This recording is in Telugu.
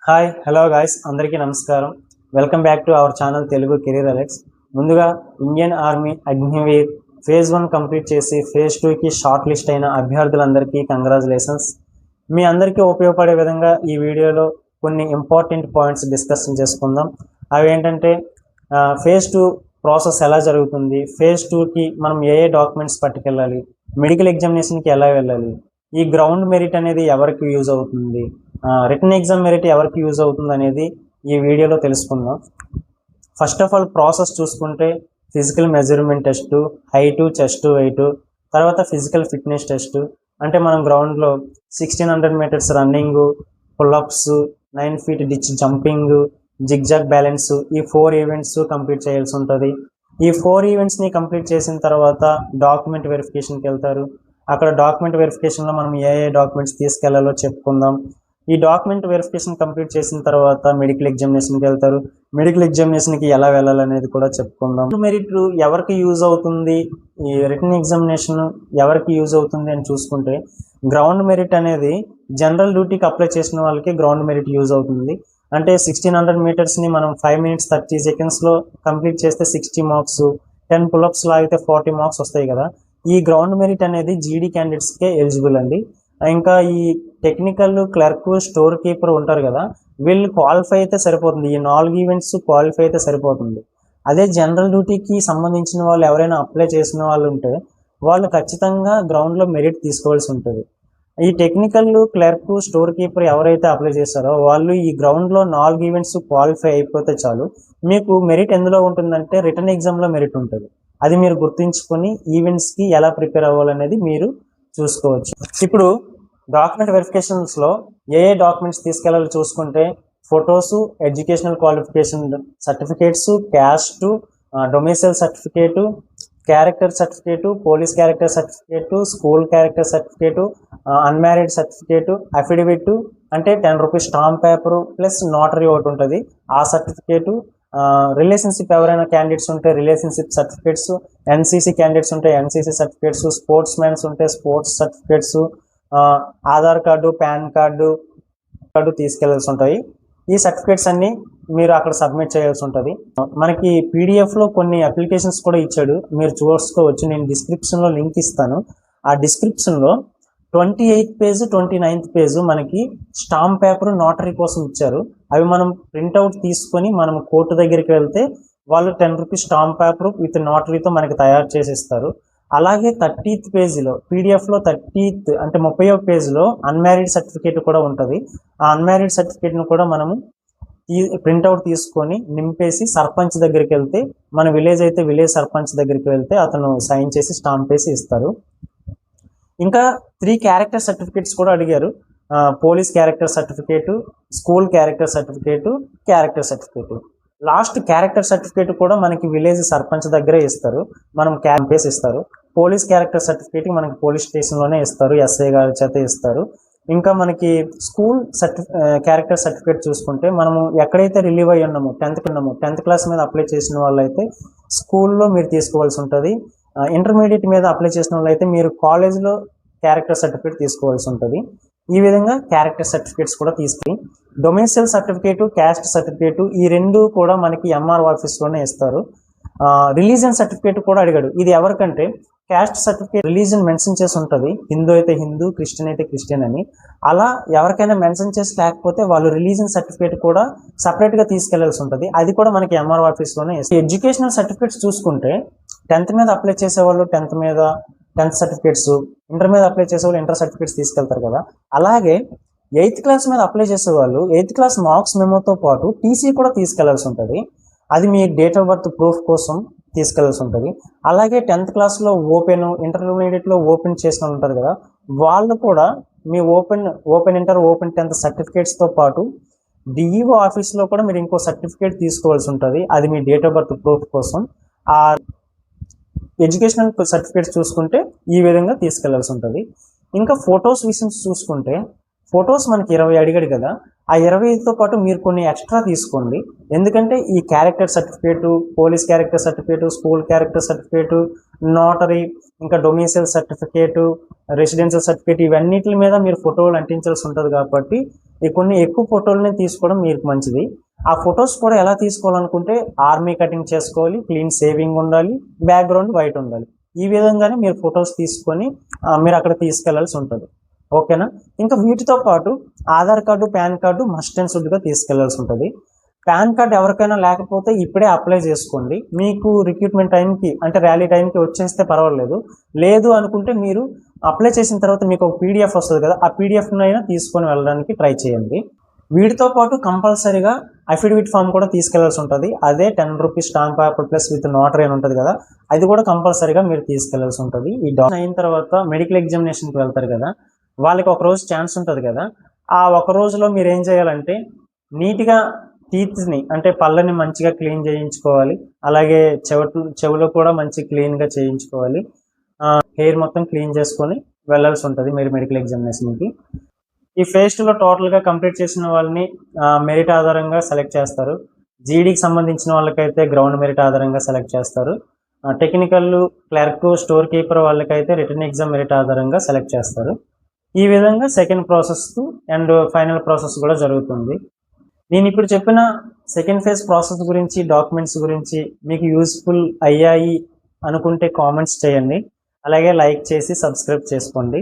హాయ్ హలో గాయ్స్ అందరికీ నమస్కారం. Welcome back to our channel Telugu career Alex. ముందుగా Indian army Agniveer phase 1 complete చేసి ఫేజ్ 2కి షార్ట్ లిస్ట్ అయిన అభ్యర్థులందరికీ కంగ్రాచులేషన్స్. మీ అందరికీ ఉపయోగపడే విధంగా ఈ వీడియోలో కొన్ని ఇంపార్టెంట్ పాయింట్స్ డిస్కషన్ చేసుకుందాం. అవి ఏంటంటే ఫేజ్ 2 ప్రాసెస్ ఎలా జరుగుతుంది, ఫేజ్ 2కి మనం ఏ డాక్యుమెంట్స్ పట్టుకెళ్ళాలి, మెడికల్ ఎగ్జామినేషన్కి ఎలా వెళ్ళాలి, ఈ గ్రౌండ్ మెరిట్ అనేది ఎవరికి యూజ్ అవుతుంది, రిటర్న్ ఎగ్జామ్ మెరిట్ ఎవరికి యూజ్ అవుతుంది అనేది ఈ వీడియోలో తెలుసుకుందాం. ఫస్ట్ ఆఫ్ ఆల్ ప్రాసెస్ చూసుకుంటే physical measurement test, height, chest, weight, తర్వాత ఫిజికల్ ఫిట్నెస్ టెస్ట్. అంటే మనం గ్రౌండ్లో 1600 metres running, pull ups, 9 feet ditch jumping, zigzag balance, ఈ 4 ఈవెంట్స్ కంప్లీట్ చేయాల్సి ఉంటుంది. ఈ 4 ఈవెంట్స్ని కంప్లీట్ చేసిన తర్వాత డాక్యుమెంట్ వెరిఫికేషన్కి వెళ్తారు. అక్కడ డాక్యుమెంట్ వెరిఫికేషన్లో మనం ఏ డాక్యుమెంట్స్ తీసుకెళ్లాలో చెప్పుకుందాం. ఈ డాక్యుమెంట్ వెరిఫికేషన్ కంప్లీట్ చేసిన తర్వాత మెడికల్ ఎగ్జామినేషన్కి వెళ్తారు. మెడికల్ ఎగ్జామినేషన్కి ఎలా వెళ్ళాలనేది కూడా చెప్పుకుందాం. మెరిట్ ఎవరికి యూజ్ అవుతుంది, ఈ రిటర్న్ ఎగ్జామినేషన్ ఎవరికి యూజ్ అవుతుంది అని చూసుకుంటే గ్రౌండ్ మెరిట్ అనేది జనరల్ డ్యూటీకి అప్లై చేసిన వాళ్ళకి గ్రౌండ్ మెరిట్ యూజ్ అవుతుంది. అంటే 1600 మీటర్స్ని మనం 5 minutes 30 secondsలో కంప్లీట్ చేస్తే 60 మార్క్స్, 10 పుల్అప్స్ లాగితే 40 మార్క్స్ వస్తాయి కదా. ఈ గ్రౌండ్ మెరిట్ అనేది జీడీ క్యాండిడేట్స్కే ఎలిజిబుల్ అండి. ఇంకా ఈ టెక్నికల్, క్లర్క్, స్టోర్ కీపర్ ఉంటారు కదా, వీళ్ళు క్వాలిఫై అయితే సరిపోతుంది. ఈ 4 ఈవెంట్స్ క్వాలిఫై అయితే సరిపోతుంది. అదే జనరల్ డ్యూటీకి సంబంధించిన వాళ్ళు ఎవరైనా అప్లై చేసిన వాళ్ళు ఉంటే వాళ్ళు ఖచ్చితంగా గ్రౌండ్లో మెరిట్ తీసుకోవాల్సి ఉంటుంది. ఈ టెక్నికల్, క్లర్క్, స్టోర్ కీపర్ ఎవరైతే అప్లై చేస్తారో వాళ్ళు ఈ గ్రౌండ్లో 4 ఈవెంట్స్ క్వాలిఫై అయిపోతే చాలు. మీకు మెరిట్ ఎందులో ఉంటుందంటే రిటర్న్ ఎగ్జామ్లో మెరిట్ ఉంటుంది. అది మీరు గుర్తుంచుకొని ఈవెంట్స్కి ఎలా ప్రిపేర్ అవ్వాలనేది మీరు చూసుకోవచ్చు. ఇప్పుడు డాక్యుమెంట్ వెరిఫికేషన్స్లో ఏ డాక్యుమెంట్స్ తీసుకెళ్ళాలో చూసుకుంటే photos, educational qualification certificates, caste, domicile certificate, character certificate, police character certificate, school character certificate, unmarried certificate, affidavit అంటే 10 rupees stamp paper plus notary ఒకటి ఉంటుంది, ఆ సర్టిఫికేటు, రిలేషన్షిప్ ఎవరైనా క్యాండిడేట్స్ ఉంటే రిలేషన్షిప్ సర్టిఫికేట్స్, ఎన్సీసీ క్యాండిడేట్స్ ఉంటే ఎన్సీసీ సర్టిఫికేట్స్, స్పోర్ట్స్ మ్యాన్స్ ఉంటే sports certificates, Aadhaar card, PAN card తీసుకెళ్లాల్సి ఉంటాయి. ఈ సర్టిఫికేట్స్ అన్ని మీరు అక్కడ సబ్మిట్ చేయాల్సి ఉంటుంది. మనకి పీడిఎఫ్లో కొన్ని అప్లికేషన్స్ కూడా ఇచ్చాడు, మీరు చూసుకోవచ్చు. నేను డిస్క్రిప్షన్లో లింక్ ఇస్తాను. ఆ డిస్క్రిప్షన్లో 28th పేజ్, 29th పేజ్ మనకి స్టాంప్ పేపర్, నోటరీ కోసం ఇచ్చారు. అవి మనం ప్రింట్అవుట్ తీసుకొని మనం కోర్టు దగ్గరికి వెళ్తే వాళ్ళు 10 రూపీస్ స్టాంప్ పేపర్ విత్ నోటరీతో మనకి తయారు చేసి ఇస్తారు. అలాగే 30th పేజీలో పీడిఎఫ్లో 30th అంటే 30వ పేజ్లో అన్మ్యారీడ్ సర్టిఫికేట్ కూడా ఉంటుంది. ఆ అన్మ్యారీడ్ సర్టిఫికేట్ను కూడా మనము ప్రింట్అవుట్ తీసుకొని నింపేసి సర్పంచ్ దగ్గరికి వెళ్తే, మన విలేజ్ అయితే విలేజ్ సర్పంచ్ దగ్గరికి వెళ్తే అతను సైన్ చేసి స్టాంప్ వేసి ఇస్తారు. ఇంకా 3 క్యారెక్టర్ సర్టిఫికేట్స్ కూడా అడిగారు. Police character certificate, school character certificate, character certificate. Last character certificate కూడా మనకి విలేజ్ సర్పంచ్ దగ్గరే ఇస్తారు, మనం క్యాంపేస్ ఇస్తారు. పోలీస్ క్యారెక్టర్ సర్టిఫికేట్ మనకి పోలీస్ స్టేషన్లోనే ఇస్తారు, ఎస్ఐ గారి చేత ఇస్తారు. ఇంకా మనకి స్కూల్ క్యారెక్టర్ సర్టిఫికేట్ చూసుకుంటే మనము ఎక్కడైతే రిలీవ్ అయ్యి ఉన్నామో 10th క్లాస్ మీద అప్లై చేసిన వాళ్ళు అయితే స్కూల్లో మీరు తీసుకోవాల్సి ఉంటుంది. ఇంటర్మీడియట్ మీద అప్లై చేసిన వాళ్ళు అయితే మీరు కాలేజ్లో క్యారెక్టర్ సర్టిఫికేట్ తీసుకోవాల్సి ఉంటుంది. ఈ విధంగా క్యారెక్టర్ సర్టిఫికేట్స్ కూడా తీసుకుని డొమిసైల్ సర్టిఫికేటు, క్యాస్ట్ సర్టిఫికేటు ఈ 2 కూడా మనకి ఎంఆర్ ఆఫీస్లోనే ఇస్తారు. రిలీజియన్ సర్టిఫికేట్ కూడా అడిగాడు. ఇది ఎవరికంటే క్యాస్ట్ సర్టిఫికేట్ రిలీజియన్ మెన్షన్ చేసి ఉంటుంది, హిందూ అయితే హిందూ, క్రిస్టియన్ అయితే క్రిస్టియన్ అని. అలా ఎవరికైనా మెన్షన్ చేసి లేకపోతే వాళ్ళు రిలీజియన్ సర్టిఫికేట్ కూడా సపరేట్గా తీసుకెళ్లాల్సి ఉంటుంది. అది కూడా మనకి ఎంఆర్ ఆఫీస్లోనే ఇస్తారు. ఎడ్యుకేషనల్ సర్టిఫికేట్స్ చూసుకుంటే 10th మీద అప్లై చేసేవాళ్ళు 10th మీద 10th సర్టిఫికేట్స్, ఇంటర్ మీద అప్లై చేసేవాళ్ళు ఇంటర్ సర్టిఫికేట్స్ తీసుకెళ్తారు కదా. అలాగే 8th క్లాస్ మీద అప్లై చేసేవాళ్ళు 8th క్లాస్ మార్క్స్ మెమోతో పాటు టీసీ కూడా తీసుకెళ్లాల్సి ఉంటుంది. అది మీ డేట్ ఆఫ్ బర్త్ ప్రూఫ్ కోసం తీసుకెళ్లాల్సి ఉంటుంది. అలాగే 10th క్లాస్లో ఓపెన్, ఇంటర్మీడియట్లో ఓపెన్ చేసిన వాళ్ళు ఉంటారు కదా, వాళ్ళు కూడా మీ ఓపెన్ ఇంటర్, ఓపెన్ 10th సర్టిఫికేట్స్తో పాటు డిఈఓ ఆఫీస్లో కూడా మీరు ఇంకో సర్టిఫికేట్ తీసుకోవాల్సి ఉంటుంది. అది మీ డేట్ ఆఫ్ బర్త్ ప్రూఫ్ కోసం. ఆ ఎడ్యుకేషనల్ సర్టిఫికేట్స్ చూసుకుంటే ఈ విధంగా తీసుకెళ్లాల్సి ఉంటుంది. ఇంకా ఫొటోస్ విషయం చూసుకుంటే ఫొటోస్ మనకి 20 అడిగాడు కదా, ఆ 25తో పాటు మీరు కొన్ని ఎక్స్ట్రా తీసుకోండి. ఎందుకంటే ఈ character certificate, police character certificate, school character certificate, notary, ఇంకా డొమిసైల్ సర్టిఫికేటు, రెసిడెన్షియల్ సర్టిఫికేట్ ఇవన్నిటి మీద మీరు ఫోటోలు అంటించాల్సి ఉంటుంది కాబట్టి ఈ కొన్ని ఎక్కువ ఫోటోలని తీసుకోవడం మీకు మంచిది. ఆ ఫొటోస్ కూడా ఎలా తీసుకోవాలనుకుంటే ఆర్మీ కటింగ్ చేసుకోవాలి, క్లీన్ సేవింగ్ ఉండాలి, బ్యాక్గ్రౌండ్ వైట్ ఉండాలి. ఈ విధంగానే మీరు ఫొటోస్ తీసుకొని మీరు అక్కడ తీసుకెళ్లాల్సి ఉంటుంది. ఓకేనా. ఇంకా వీటితో పాటు Aadhaar card, PAN card must and షుడ్గా తీసుకెళ్లాల్సి ఉంటుంది. పాన్ కార్డ్ ఎవరికైనా లేకపోతే ఇప్పుడే అప్లై చేసుకోండి. మీకు రిక్రూట్మెంట్ టైంకి అంటే ర్యాలీ టైంకి వచ్చేస్తే పర్వాలేదు. లేదు అనుకుంటే మీరు అప్లై చేసిన తర్వాత మీకు ఒక పీడిఎఫ్ వస్తుంది కదా, ఆ పీడిఎఫ్ను అయినా తీసుకొని వెళ్ళడానికి ట్రై చేయండి. వీటితో పాటు కంపల్సరీగా అఫిడవిట్ ఫామ్ కూడా తీసుకెళ్లాల్సి ఉంటుంది. అదే 10 rupees stamp paper plus with notary అని ఉంటుంది కదా, అది కూడా కంపల్సరీగా మీరు తీసుకెళ్లాల్సి ఉంటుంది. ఈ డాక్యుమెంట్ అయిన తర్వాత మెడికల్ ఎగ్జామినేషన్కి వెళ్తారు కదా, వాళ్ళకి ఒక రోజు ఛాన్స్ ఉంటుంది కదా. ఆ ఒక రోజులో మీరు ఏం చేయాలంటే నీట్గా టీత్ని అంటే పళ్ళని మంచిగా క్లీన్ చేయించుకోవాలి. అలాగే చెవులు కూడా మంచి క్లీన్గా చేయించుకోవాలి. హెయిర్ మొత్తం క్లీన్ చేసుకొని వెళ్ళాల్సి ఉంటుంది మీరు మెడికల్ ఎగ్జామినేషన్కి. ఈ ఫేజ్ 2లో టోటల్గా కంప్లీట్ చేసిన వాళ్ళని మెరిట్ ఆధారంగా సెలెక్ట్ చేస్తారు. జీడీకి సంబంధించిన వాళ్ళకైతే గ్రౌండ్ మెరిట్ ఆధారంగా సెలెక్ట్ చేస్తారు. టెక్నికల్, క్లర్క్, స్టోర్ కీపర్ వాళ్ళకైతే రిటర్న్ ఎగ్జామ్ మెరిట్ ఆధారంగా సెలెక్ట్ చేస్తారు. ఈ విధంగా second process and final process కూడా జరుగుతుంది. నేను ఇప్పుడు చెప్పిన సెకండ్ ఫేజ్ ప్రాసెస్ గురించి, డాక్యుమెంట్స్ గురించి మీకు యూస్ఫుల్ అయ్యాయి అనుకుంటే కామెంట్స్ చేయండి. అలాగే లైక్ చేసి సబ్స్క్రైబ్ చేసుకోండి.